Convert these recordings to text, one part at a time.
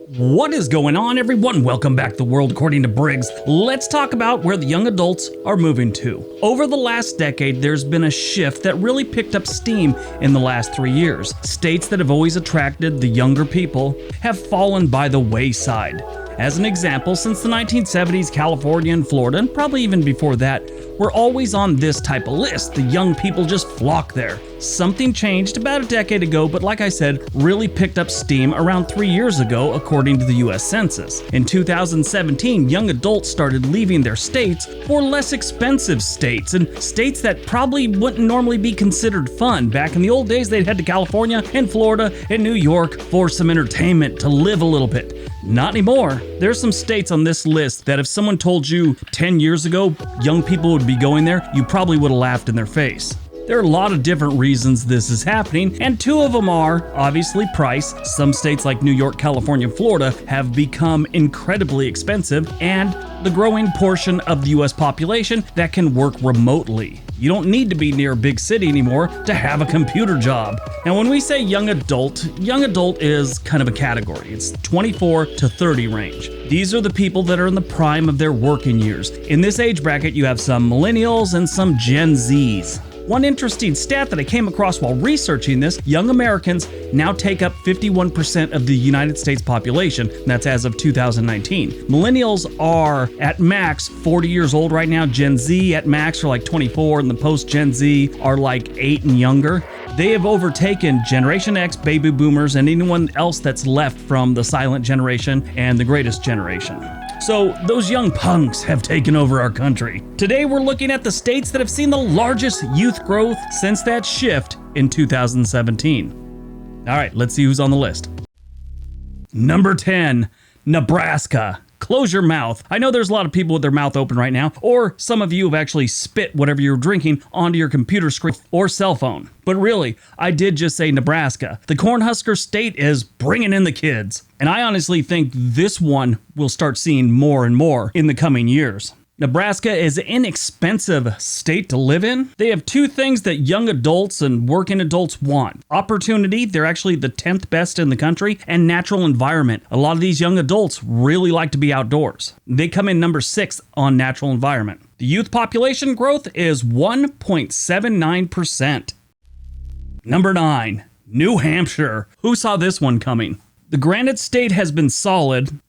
What is going on, everyone? Welcome back to The World According to Briggs. Let's talk about where the young adults are moving to. Over the last decade, there's been a shift that really picked up steam in the last 3 years. States that have always attracted the younger people have fallen by the wayside. As an example, since the 1970s, California and Florida, and probably even before that, were always on this type of list. The young people just flock there. Something changed about a decade ago, but like I said, really picked up steam around 3 years ago, according to the US Census. In 2017, young adults started leaving their states for less expensive states, and states that probably wouldn't normally be considered fun. Back in the old days, they'd head to California and Florida and New York for some entertainment, to live a little bit. Not anymore. There's some states on this list that if someone told you 10 years ago young people would be going there, you probably would have laughed in their face. There are a lot of different reasons this is happening, and two of them are, obviously, price. Some states like New York, California, and Florida have become incredibly expensive, and the growing portion of the US population that can work remotely. You don't need to be near a big city anymore to have a computer job. Now, when we say young adult is kind of a category. It's 24 to 30 range. These are the people that are in the prime of their working years. In this age bracket, you have some millennials and some Gen Zs. One interesting stat that I came across while researching this, young Americans now take up 51% of the United States population. That's as of 2019. Millennials are at max 40 years old right now. Gen Z at max are like 24, and the post-Gen Z are like 8 and younger. They have overtaken Generation X, baby boomers, and anyone else that's left from the silent generation and the greatest generation. So those young punks have taken over our country. Today we're looking at the states that have seen the largest youth growth since that shift in 2017. All right, let's see who's on the list. Number 10, Nebraska. Close your mouth. I know there's a lot of people with their mouth open right now, or some of you have actually spit whatever you're drinking onto your computer screen or cell phone. But really, I did just say Nebraska. The Cornhusker state is bringing in the kids. And I honestly think this one will start seeing more and more in the coming years. Nebraska is an inexpensive state to live in. They have two things that young adults and working adults want. Opportunity, they're actually the 10th best in the country, and natural environment. A lot of these young adults really like to be outdoors. They come in number 6 on natural environment. The youth population growth is 1.79%. Number 9, New Hampshire. Who saw this one coming? The Granite State has been solid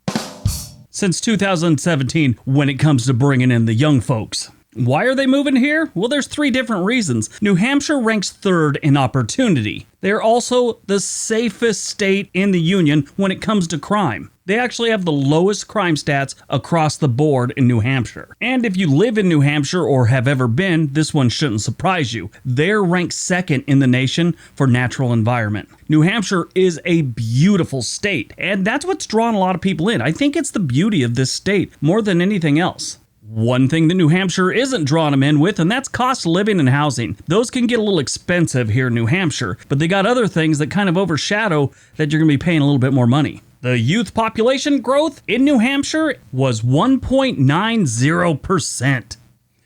since 2017 when it comes to bringing in the young folks. Why are they moving here? Well, there's 3 different reasons. New Hampshire ranks 3rd in opportunity. They're also the safest state in the union when it comes to crime. They actually have the lowest crime stats across the board in New Hampshire. And if you live in New Hampshire or have ever been, this one shouldn't surprise you. They're ranked 2nd in the nation for natural environment. New Hampshire is a beautiful state, and that's what's drawn a lot of people in. I think it's the beauty of this state more than anything else. One thing that New Hampshire isn't drawing them in with, and that's cost of living and housing. Those can get a little expensive here in New Hampshire, but they got other things that kind of overshadow that you're going to be paying a little bit more money. The youth population growth in New Hampshire was 1.90%.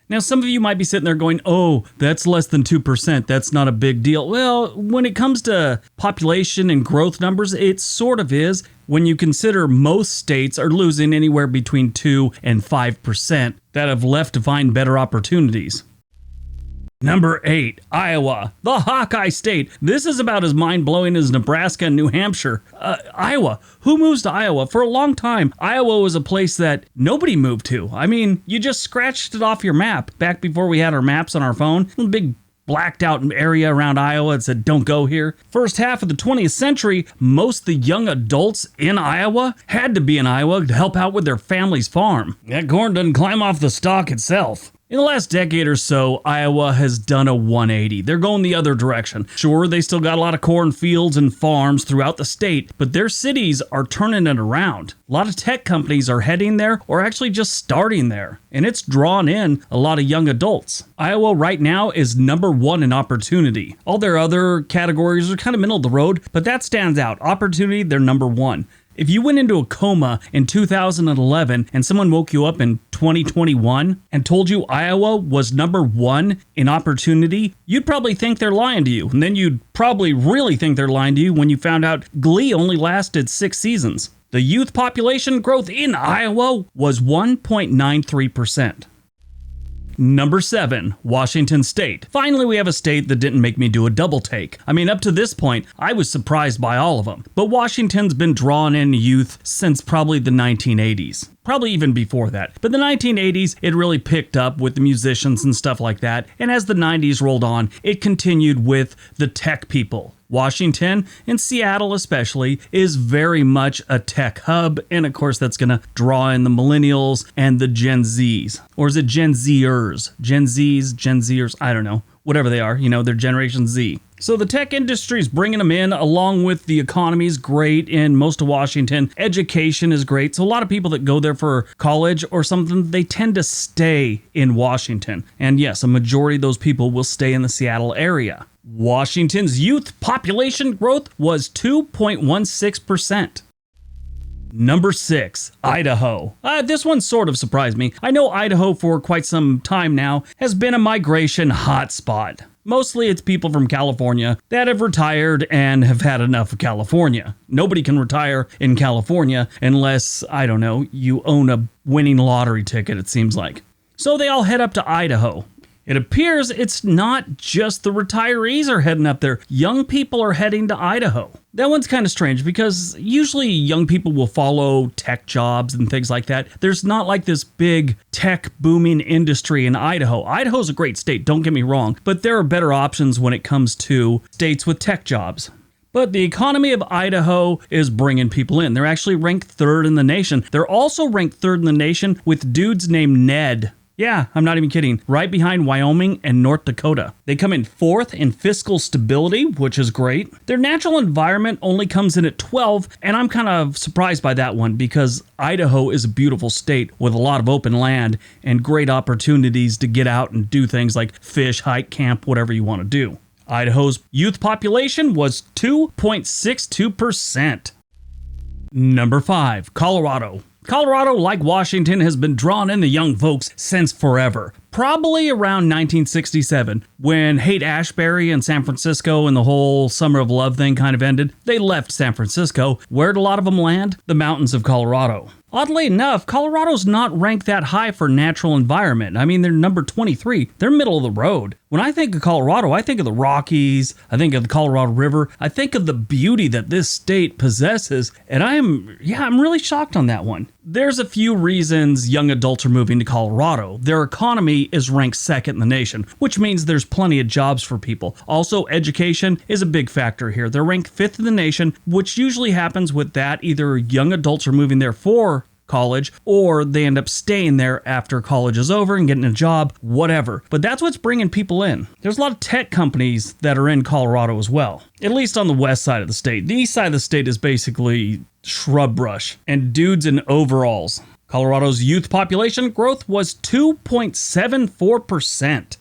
Now, some of you might be sitting there going, oh, that's less than 2%. That's not a big deal. Well, when it comes to population and growth numbers, it sort of is. When you consider most states are losing anywhere between 2 and 5% that have left to find better opportunities. Number 8, Iowa, the Hawkeye State. This is about as mind-blowing as Nebraska and New Hampshire. Iowa. Who moves to Iowa? For a long time, Iowa was a place that nobody moved to. I mean, you just scratched it off your map. Back before we had our maps on our phone, a big blacked out area around Iowa that said, don't go here. First half of the 20th century, most of the young adults in Iowa had to be in Iowa to help out with their family's farm. That corn doesn't climb off the stalk itself. In the last decade or so, Iowa has done a 180. They're going the other direction. Sure, they still got a lot of cornfields and farms throughout the state, but their cities are turning it around. A lot of tech companies are heading there or actually just starting there, and it's drawn in a lot of young adults. Iowa right now is number 1 in opportunity. All their other categories are kind of middle of the road, but that stands out. Opportunity, they're number 1. If you went into a coma in 2011 and someone woke you up in 2021 and told you Iowa was number 1 in opportunity, you'd probably think they're lying to you. And then you'd probably really think they're lying to you when you found out Glee only lasted 6 seasons. The youth population growth in Iowa was 1.93%. Number 7, Washington State. Finally, we have a state that didn't make me do a double take. I mean, up to this point, I was surprised by all of them. But Washington's been drawing in youth since probably the 1980s. Probably even before that. But the 1980s, it really picked up with the musicians and stuff like that. And as the 90s rolled on, it continued with the tech people. Washington, and Seattle especially, is very much a tech hub, and of course that's going to draw in the millennials and the Gen Zs. Or is it Gen Zers? Gen Zs, Gen Zers, I don't know. Whatever they are, they're Generation Z. So the tech industry is bringing them in, along with the economy is great in most of Washington. Education is great. So a lot of people that go there for college or something, they tend to stay in Washington. And yes, a majority of those people will stay in the Seattle area. Washington's youth population growth was 2.16%. Number 6, Idaho. This one sort of surprised me. I know Idaho for quite some time now has been a migration hotspot. Mostly it's people from California that have retired and have had enough of California. Nobody can retire in California unless, I don't know, you own a winning lottery ticket, it seems like. So they all head up to Idaho. It appears it's not just the retirees are heading up there. Young people are heading to Idaho. That one's kind of strange because usually young people will follow tech jobs and things like that. There's not like this big tech booming industry in Idaho. Idaho's a great state, don't get me wrong, but there are better options when it comes to states with tech jobs. But the economy of Idaho is bringing people in. They're actually ranked 3rd in the nation. They're also ranked 3rd in the nation with dudes named Ned. Yeah, I'm not even kidding. Right behind Wyoming and North Dakota. They come in 4th in fiscal stability, which is great. Their natural environment only comes in at 12, and I'm kind of surprised by that one because Idaho is a beautiful state with a lot of open land and great opportunities to get out and do things like fish, hike, camp, whatever you want to do. Idaho's youth population was 2.62%. Number 5, Colorado. Colorado, like Washington, has been drawing in the young folks since forever. Probably around 1967, when Haight-Ashbury and San Francisco and the whole Summer of Love thing kind of ended. They left San Francisco. Where'd a lot of them land? The mountains of Colorado. Oddly enough, Colorado's not ranked that high for natural environment. I mean, they're number 23. They're middle of the road. When I think of Colorado, I think of the Rockies, I think of the Colorado River, I think of the beauty that this state possesses, and I'm really shocked on that one. There's a few reasons young adults are moving to Colorado. Their economy is ranked 2nd in the nation, which means there's plenty of jobs for people. Also, education is a big factor here. They're ranked 5th in the nation, which usually happens with that. Either young adults are moving there for college, or they end up staying there after college is over and getting a job, whatever. But that's what's bringing people in. There's a lot of tech companies that are in Colorado as well, at least on the west side of the state. The east side of the state is basically shrub brush and dudes in overalls. Colorado's youth population growth was 2.74%.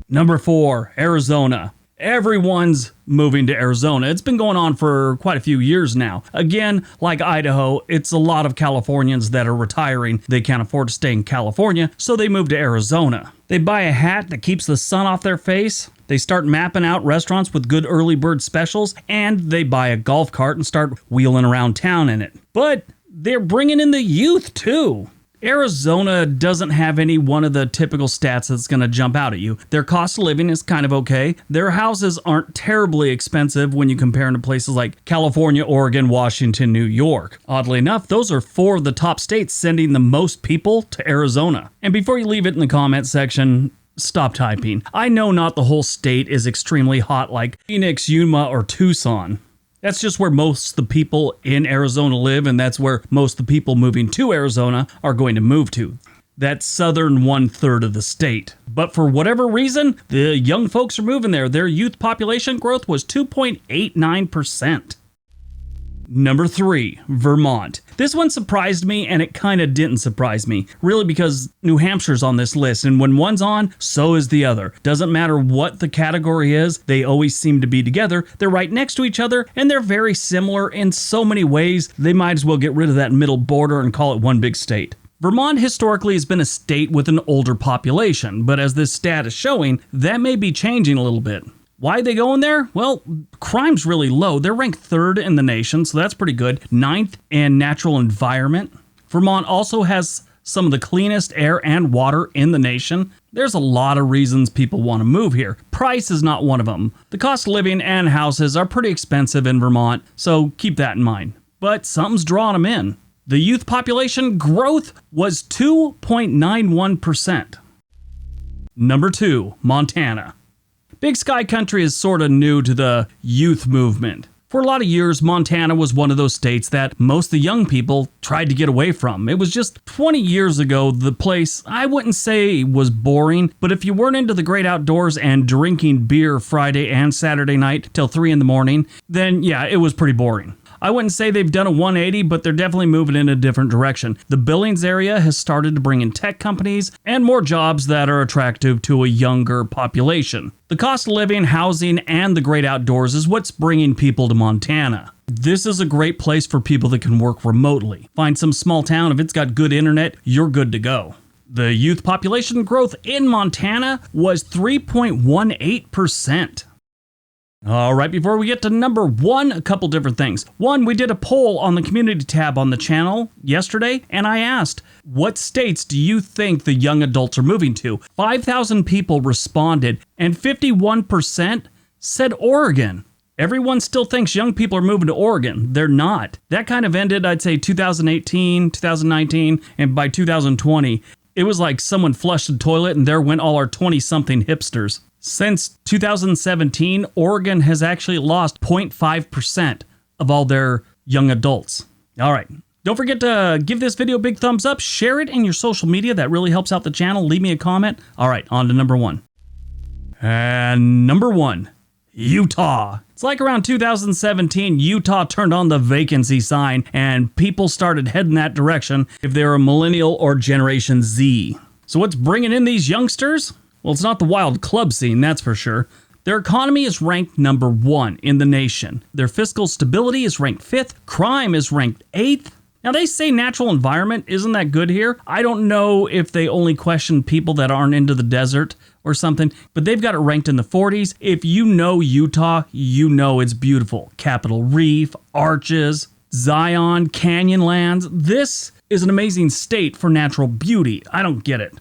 Number 4, Arizona. Everyone's moving to Arizona. It's been going on for quite a few years now. Again, like Idaho, it's a lot of Californians that are retiring. They can't afford to stay in California, so they move to Arizona. They buy a hat that keeps the sun off their face. They start mapping out restaurants with good early bird specials, and they buy a golf cart and start wheeling around town in it. But they're bringing in the youth too. Arizona doesn't have any one of the typical stats that's going to jump out at you. Their cost of living is kind of okay. Their houses aren't terribly expensive when you compare them to places like California, Oregon, Washington, New York. Oddly enough, those are 4 of the top states sending the most people to Arizona. And before you leave it in the comment section, stop typing. I know not the whole state is extremely hot like Phoenix, Yuma, or Tucson. That's just where most of the people in Arizona live, and that's where most of the people moving to Arizona are going to move to. That southern 1/3 of the state. But for whatever reason, the young folks are moving there. Their youth population growth was 2.89%. Number 3, Vermont. This one surprised me, and it kind of didn't surprise me. Really, because New Hampshire's on this list, and when one's on, so is the other. Doesn't matter what the category is, they always seem to be together. They're right next to each other, and they're very similar in so many ways, they might as well get rid of that middle border and call it one big state. Vermont historically has been a state with an older population, but as this stat is showing, that may be changing a little bit. Why are they going there? Well, crime's really low. They're ranked 3rd in the nation, so that's pretty good. 9th in natural environment. Vermont also has some of the cleanest air and water in the nation. There's a lot of reasons people want to move here. Price is not one of them. The cost of living and houses are pretty expensive in Vermont, so keep that in mind. But something's drawing them in. The youth population growth was 2.91%. Number 2, Montana. Big Sky Country is sort of new to the youth movement. For a lot of years, Montana was one of those states that most of the young people tried to get away from. It was just 20 years ago, the place, I wouldn't say was boring, but if you weren't into the great outdoors and drinking beer Friday and Saturday night till 3 in the morning, then yeah, it was pretty boring. I wouldn't say they've done a 180, but they're definitely moving in a different direction. The Billings area has started to bring in tech companies and more jobs that are attractive to a younger population. The cost of living, housing, and the great outdoors is what's bringing people to Montana. This is a great place for people that can work remotely. Find some small town, if it's got good internet, you're good to go. The youth population growth in Montana was 3.18%. All right, before we get to number 1, a couple different things. One, we did a poll on the community tab on the channel yesterday, and I asked, what states do you think the young adults are moving to? 5,000 people responded, and 51% said Oregon. Everyone still thinks young people are moving to Oregon. They're not. That kind of ended, I'd say, 2018, 2019, and by 2020, it was like someone flushed the toilet and there went all our 20-something hipsters. Since 2017, Oregon has actually lost 0.5% of all their young adults. All right. Don't forget to give this video a big thumbs up, share it in your social media. That really helps out the channel. Leave me a comment. All right, on to number 1. And number 1, Utah. It's like around 2017, Utah turned on the vacancy sign and people started heading that direction if they were a millennial or Generation Z. So what's bringing in these youngsters? Well, it's not the wild club scene, that's for sure. Their economy is ranked number 1 in the nation. Their fiscal stability is ranked 5th. Crime is ranked 8th. Now, they say natural environment isn't that good here. I don't know if they only question people that aren't into the desert or something, but they've got it ranked in the 40s. If you know Utah, you know it's beautiful. Capitol Reef, Arches, Zion, Canyonlands. This is an amazing state for natural beauty. I don't get it.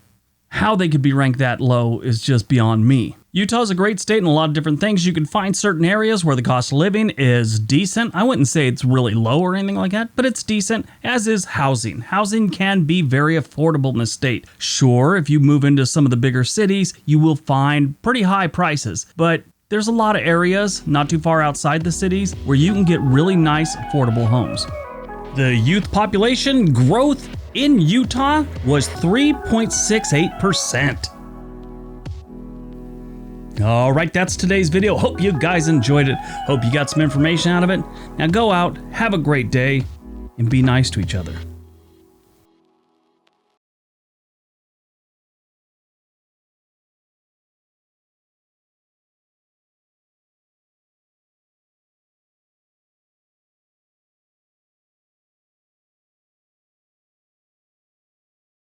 How they could be ranked that low is just beyond me. Utah's a great state in a lot of different things. You can find certain areas where the cost of living is decent. I wouldn't say it's really low or anything like that, but it's decent, as is housing. Housing can be very affordable in the state. Sure, if you move into some of the bigger cities, you will find pretty high prices, but there's a lot of areas not too far outside the cities where you can get really nice, affordable homes. The youth population growth in Utah was 3.68%. All right, that's today's video. Hope you guys enjoyed it. Hope you got some information out of it. Now go out, have a great day, and be nice to each other.